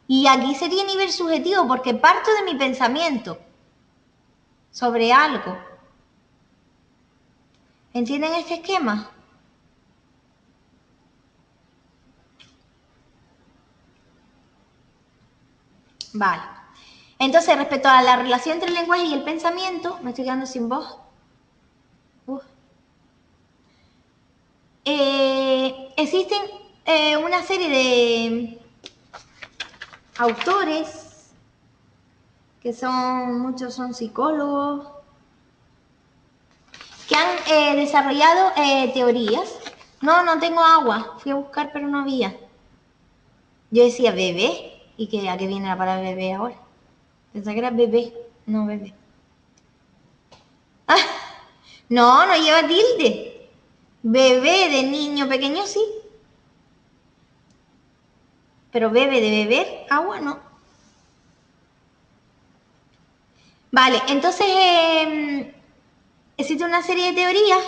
Speaker 1: Y aquí sería a nivel subjetivo porque parto de mi pensamiento sobre algo. ¿Entienden este esquema? Vale. Entonces, respecto a la relación entre el lenguaje y el pensamiento, me estoy quedando sin voz. Existen una serie de autores que muchos son psicólogos, que han desarrollado teorías. No tengo agua, fui a buscar pero no había. Yo decía bebé, ¿y a qué viene la palabra bebé ahora? Pensaba que era bebé, no bebé. No lleva tilde. Bebé de niño pequeño sí. Pero bebe de beber agua no. Vale, entonces existe una serie de teorías,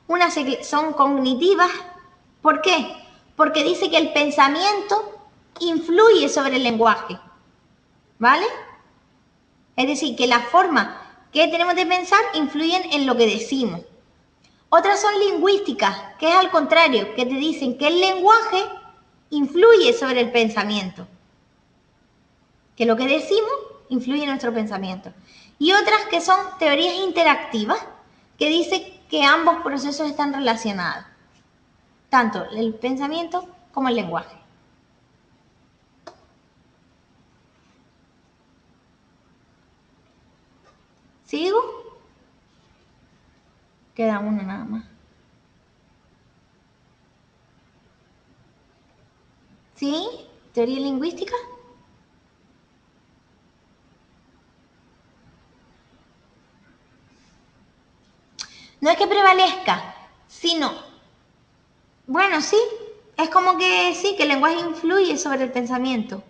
Speaker 1: unas son cognitivas. ¿Por qué? Porque dice que el pensamiento influye sobre el lenguaje, ¿vale? Es decir, que la forma que tenemos de pensar influyen en lo que decimos. Otras son lingüísticas, que es al contrario, que te dicen que el lenguaje influye sobre el pensamiento, que lo que decimos influye en nuestro pensamiento. Y otras que son teorías interactivas, que dicen que ambos procesos están relacionados, tanto el pensamiento como el lenguaje. ¿Sigo? Queda una nada más. ¿Sí? ¿Teoría lingüística? No es que prevalezca, sino, bueno, sí, es como que sí, que el lenguaje influye sobre el pensamiento.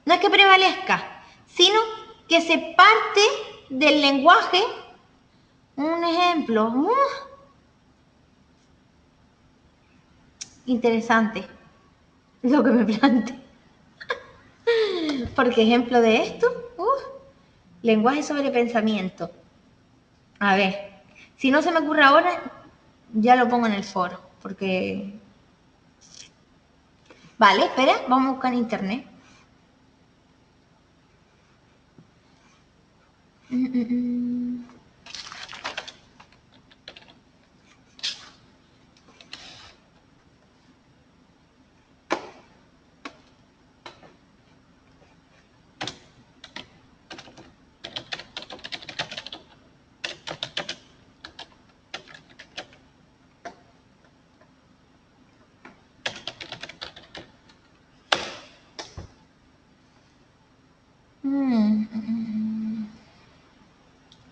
Speaker 1: No es que prevalezca, sino que se parte del lenguaje. Un ejemplo, interesante, lo que me planteé. Porque ejemplo de esto, lenguaje sobre pensamiento. A ver, si no se me ocurre ahora, ya lo pongo en el foro, porque... Vale, espera, vamos a buscar en internet.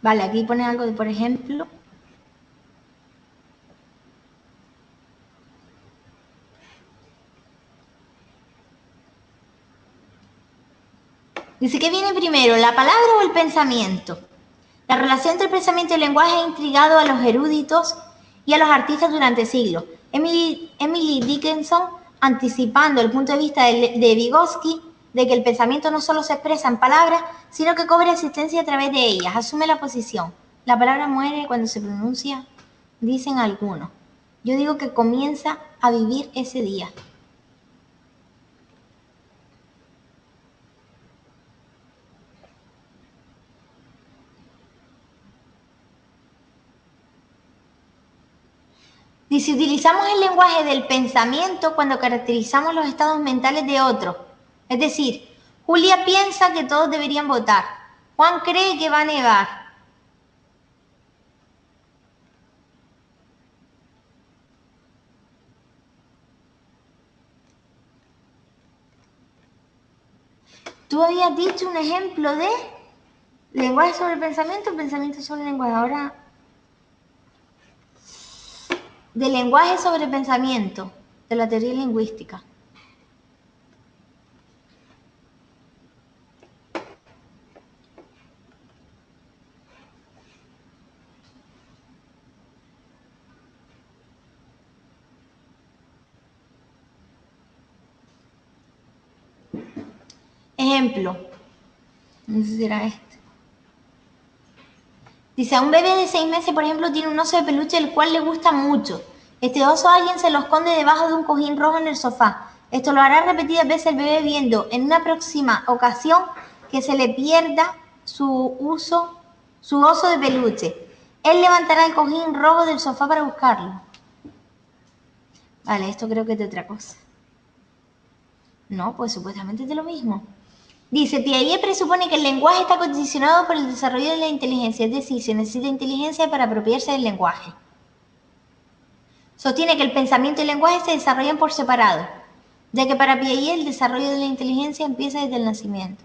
Speaker 1: Vale, aquí pone algo de, por ejemplo, dice que viene primero, ¿la palabra o el pensamiento? La relación entre el pensamiento y el lenguaje ha intrigado a los eruditos y a los artistas durante siglos. Emily Dickinson, anticipando el punto de vista de Vygotsky, de que el pensamiento no solo se expresa en palabras, sino que cobra existencia a través de ellas, asume la posición. La palabra muere cuando se pronuncia, dicen algunos. Yo digo que comienza a vivir ese día. Dice, utilizamos el lenguaje del pensamiento cuando caracterizamos los estados mentales de otro. Es decir, Julia piensa que todos deberían votar. Juan cree que va a nevar. Tú habías dicho un ejemplo de lenguaje sobre pensamiento sobre lenguaje. Ahora, de lenguaje sobre pensamiento, de la teoría lingüística. Ejemplo, no sé si será este. Dice, a un bebé de 6 meses, por ejemplo, tiene un oso de peluche el cual le gusta mucho. Este oso alguien se lo esconde debajo de un cojín rojo en el sofá. Esto lo hará repetidas veces el bebé viendo en una próxima ocasión que se le pierda su oso de peluche. Él levantará el cojín rojo del sofá para buscarlo. Vale, esto creo que es de otra cosa. No, pues supuestamente es de lo mismo. Dice, Piaget presupone que el lenguaje está condicionado por el desarrollo de la inteligencia, es decir, se necesita inteligencia para apropiarse del lenguaje. Sostiene que el pensamiento y el lenguaje se desarrollan por separado, ya que para Piaget el desarrollo de la inteligencia empieza desde el nacimiento.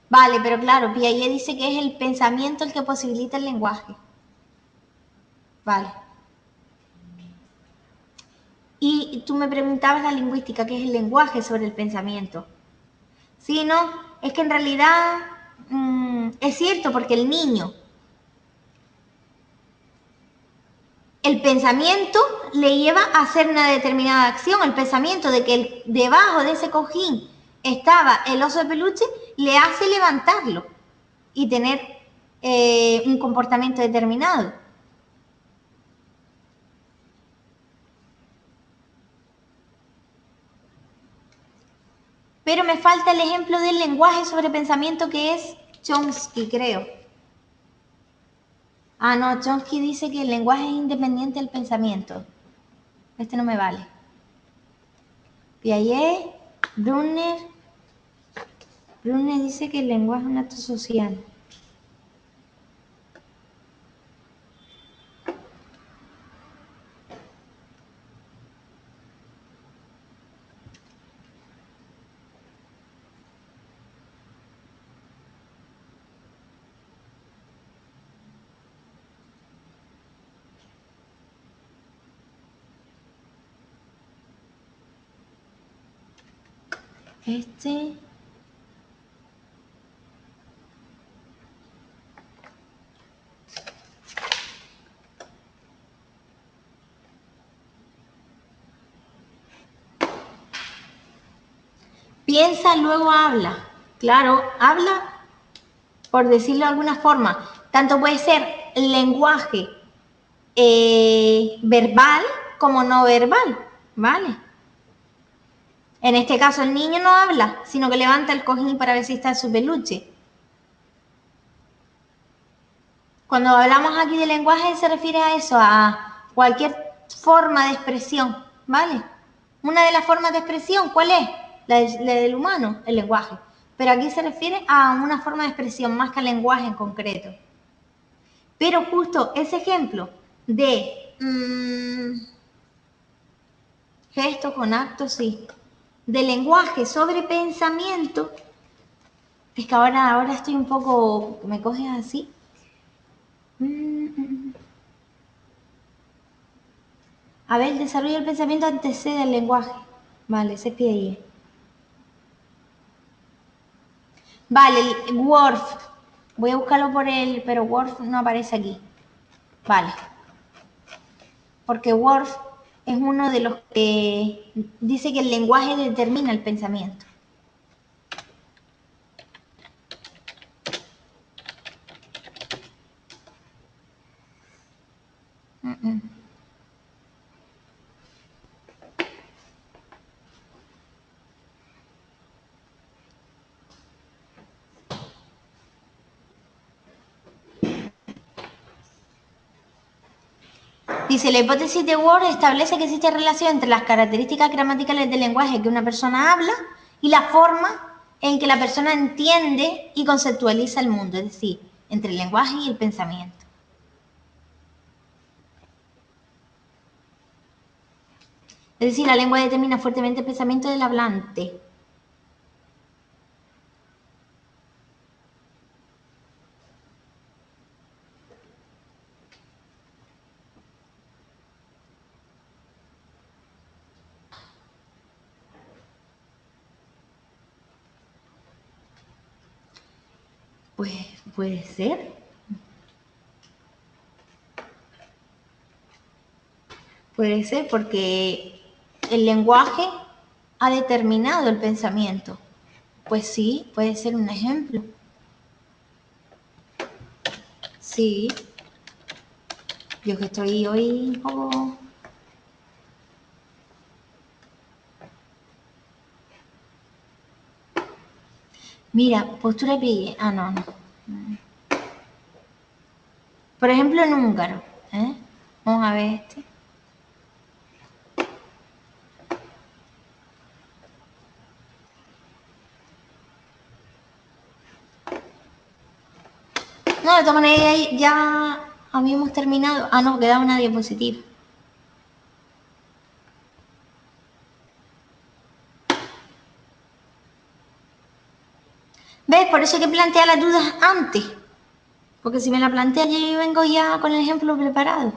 Speaker 1: Vale, pero claro, Piaget dice que es el pensamiento el que posibilita el lenguaje. Vale. Y tú me preguntabas la lingüística, ¿qué es el lenguaje sobre el pensamiento? Sí, no, es que en realidad es cierto, porque el niño, el pensamiento le lleva a hacer una determinada acción. El pensamiento de que debajo de ese cojín estaba el oso de peluche le hace levantarlo y tener un comportamiento determinado. Pero me falta el ejemplo del lenguaje sobre pensamiento que es Chomsky, creo. Ah, no, Chomsky dice que el lenguaje es independiente del pensamiento. Este no me vale. Piaget, Brunner dice que el lenguaje es un acto social. Piensa, luego habla. Claro, habla, por decirlo de alguna forma. Tanto puede ser lenguaje verbal como no verbal, ¿vale? En este caso el niño no habla, sino que levanta el cojín para ver si está su peluche. Cuando hablamos aquí de lenguaje se refiere a eso, a cualquier forma de expresión, ¿vale? Una de las formas de expresión, ¿cuál es? La del humano, el lenguaje. Pero aquí se refiere a una forma de expresión más que al lenguaje en concreto. Pero justo ese ejemplo de gestos con actos, sí, de lenguaje sobre pensamiento, es que ahora estoy un poco, me coges así. A ver, el desarrollo del pensamiento antecede al lenguaje. Vale, ese pie ahí. Vale, el Worf. Voy a buscarlo por él, pero Worf no aparece aquí. Vale. Porque Worf es uno de los que dice que el lenguaje determina el pensamiento. Dice, la hipótesis de Ward establece que existe relación entre las características gramaticales del lenguaje que una persona habla y la forma en que la persona entiende y conceptualiza el mundo, es decir, entre el lenguaje y el pensamiento. Es decir, la lengua determina fuertemente el pensamiento del hablante. Pues puede ser. Puede ser porque el lenguaje ha determinado el pensamiento. Pues sí, puede ser un ejemplo. Sí. Yo que estoy hoy un poco... Mira, postura de pie. Ah, no, no. Por ejemplo, en húngaro. Vamos a ver este. No, de todas maneras ya habíamos terminado. Ah, no, queda una diapositiva. ¿Ves? Por eso hay que plantear las dudas antes. Porque si me la plantea yo vengo ya con el ejemplo preparado.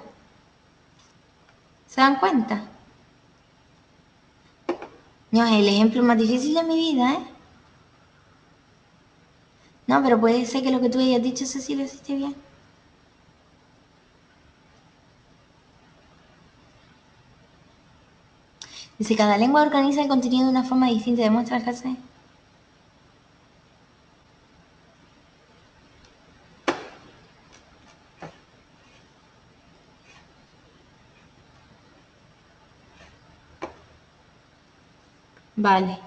Speaker 1: ¿Se dan cuenta? No, es el ejemplo más difícil de mi vida, ¿eh? No, pero puede ser que lo que tú hayas dicho, Cecilia, sí esté bien. Dice, cada lengua organiza el contenido de una forma distinta. Demuestra el caso. Vale.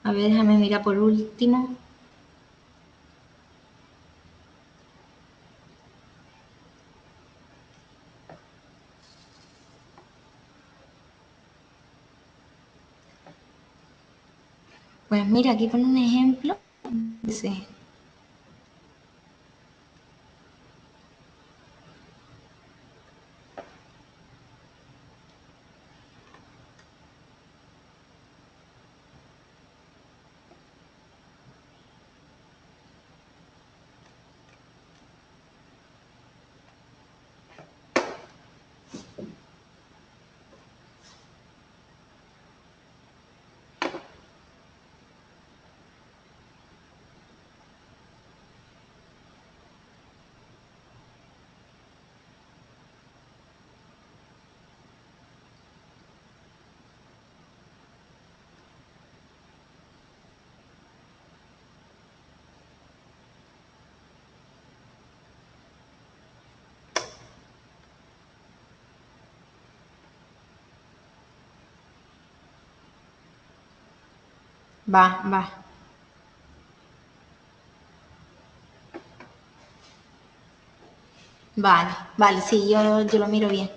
Speaker 1: A ver, déjame mirar por último. Pues mira, aquí pone un ejemplo. Dice, va. Vale, sí, yo lo miro bien.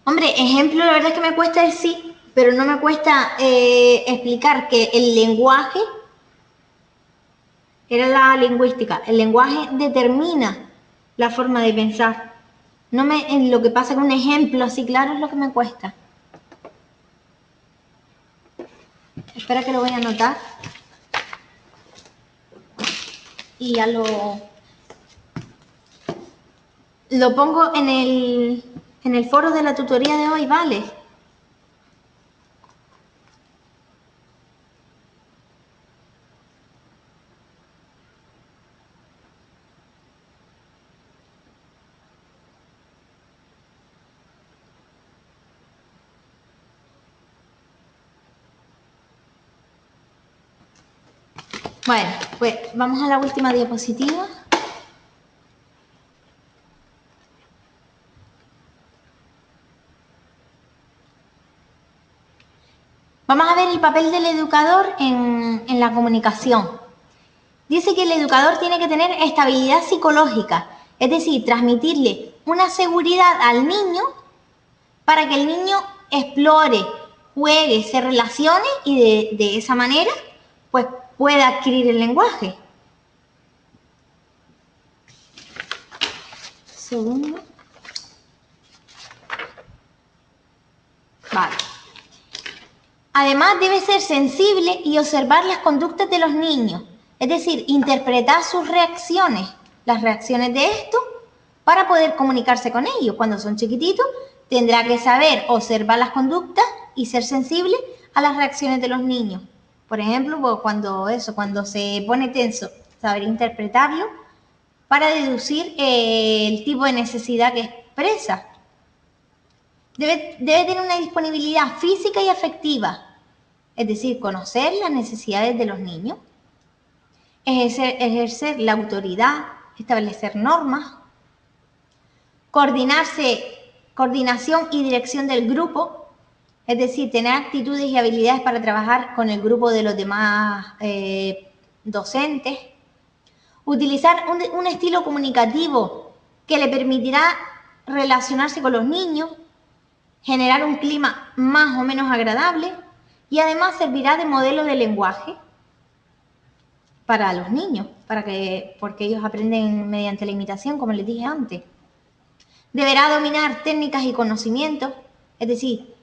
Speaker 1: Hombre, ejemplo, la verdad es que me cuesta decir, pero no me cuesta explicar que el lenguaje era la lingüística. El lenguaje determina la forma de pensar. En lo que pasa con un ejemplo así claro es lo que me cuesta. Espera que lo voy a anotar. Y ya lo pongo en el foro de la tutoría de hoy, ¿vale? Bueno, pues vamos a la última diapositiva. Vamos a ver el papel del educador en la comunicación. Dice que el educador tiene que tener estabilidad psicológica Es decir, transmitirle una seguridad al niño para que el niño explore, juegue, se relacione y de esa manera pues pueda adquirir el lenguaje. Segundo. Vale. Además, debe ser sensible y observar las conductas de los niños, es decir, interpretar sus reacciones, las reacciones de estos, para poder comunicarse con ellos. Cuando son chiquititos, tendrá que saber observar las conductas y ser sensible a las reacciones de los niños. Por ejemplo, pues cuando se pone tenso, saber interpretarlo para deducir el tipo de necesidad que expresa. Debe tener una disponibilidad física y afectiva, es decir, conocer las necesidades de los niños, ejercer la autoridad, establecer normas, coordinación y dirección del grupo, es decir, tener actitudes y habilidades para trabajar con el grupo de los demás docentes, utilizar un estilo comunicativo que le permitirá relacionarse con los niños, generar un clima más o menos agradable y además servirá de modelo de lenguaje para los niños, porque ellos aprenden mediante la imitación, como les dije antes. Deberá dominar técnicas y conocimientos, es decir,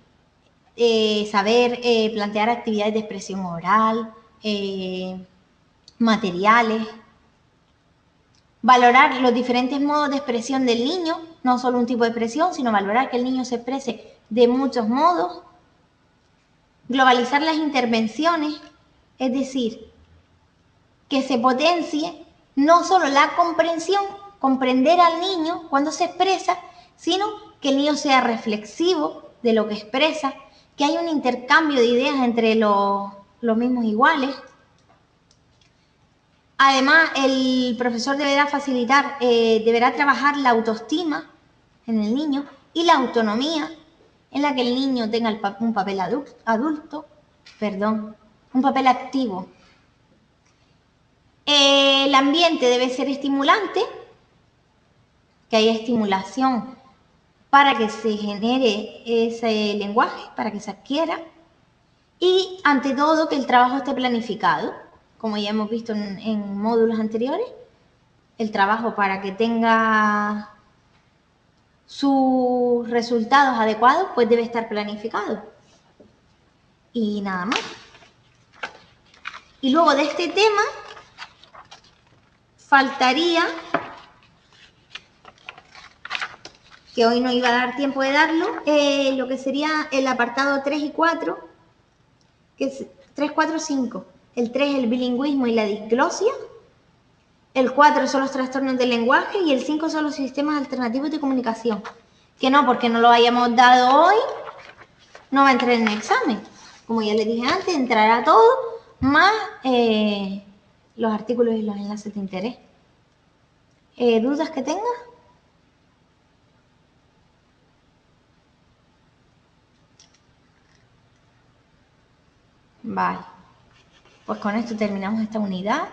Speaker 1: saber plantear actividades de expresión oral, materiales, valorar los diferentes modos de expresión del niño, no solo un tipo de expresión, sino valorar que el niño se exprese de muchos modos, globalizar las intervenciones, es decir, que se potencie no solo la comprensión, comprender al niño cuando se expresa, sino que el niño sea reflexivo de lo que expresa, que haya un intercambio de ideas entre los mismos iguales. Además, el profesor deberá deberá trabajar la autoestima en el niño y la autonomía, en la que el niño tenga un papel un papel activo. El ambiente debe ser estimulante, que haya estimulación para que se genere ese lenguaje, para que se adquiera. Y ante todo, que el trabajo esté planificado, como ya hemos visto en módulos anteriores. El trabajo, para que tenga sus resultados adecuados, pues debe estar planificado. Y nada más. Y luego de este tema faltaría, que hoy no iba a dar tiempo de darlo, lo que sería el apartado 3 y 4, que es 3, 4, 5. El 3 el bilingüismo y la diglosia, el 4 son los trastornos del lenguaje y el 5 son los sistemas alternativos de comunicación. Que no, porque no lo hayamos dado hoy, no va a entrar en el examen. Como ya les dije antes, entrará todo, más los artículos y los enlaces de interés. ¿Dudas que tengas? Vale. Pues con esto terminamos esta unidad.